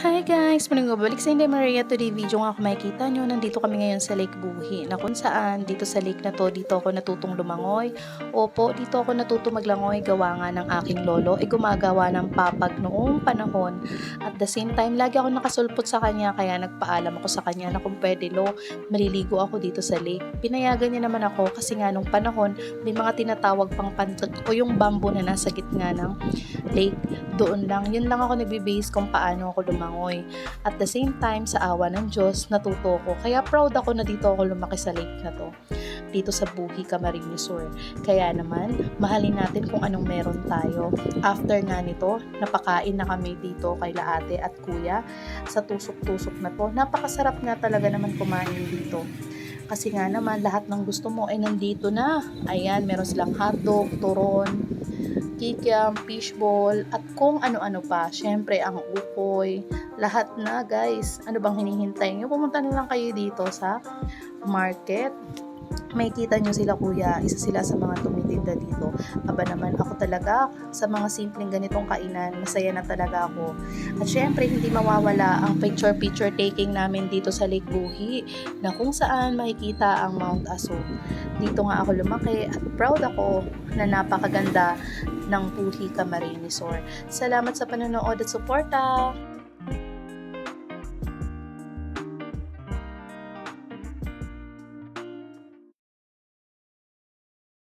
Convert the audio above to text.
Hi guys! Muling babalik sa Inday Maria. Today video nga kung makikita nyo, nandito kami ngayon sa Lake Buhi na kung saan dito sa lake na to, dito ako natutong lumangoy. Opo, dito ako natutong maglangoy gawa nga ng aking lolo gumagawa ng papag noong panahon. At the same time, lagi ako nakasulpot sa kanya kaya nagpaalam ako sa kanya na kung pwede maliligo ako dito sa lake. Pinayagan niya naman ako kasi nga nung panahon may mga tinatawag pang pantot o yung bamboo na nasa gitna ng lake. Doon lang, yun lang ako nagbe-base kung paano ako lumangoy. At the same time, sa awa ng Diyos, natuto ko. Kaya proud ako na dito ako lumaki sa lake na to. Dito sa Buhi, Camarines Sur. Kaya naman, mahalin natin kung anong meron tayo. After nga nito, napakain na kami dito kay ate at kuya sa tusok-tusok na to. Napakasarap nga talaga naman kumain dito. Kasi nga naman, lahat ng gusto mo ay nandito na. Ayan, meron silang hotdog, turon, kikiam, fishball, at kung ano-ano pa. Syempre, ang ukoy. Lahat na, guys. Ano bang hinihintay nyo? Pumunta na lang kayo dito sa market. Makikita nyo sila kuya, isa sila sa mga tumitinda dito. Aba naman, ako talaga, sa mga simpleng ganitong kainan, masaya na talaga ako. At syempre, hindi mawawala ang picture taking namin dito sa Lake Buhi, na kung saan makikita ang Mount Aso. Dito nga ako lumaki at proud ako na napakaganda ng Buhi, Camarines Sur. Salamat sa panonood at suporta!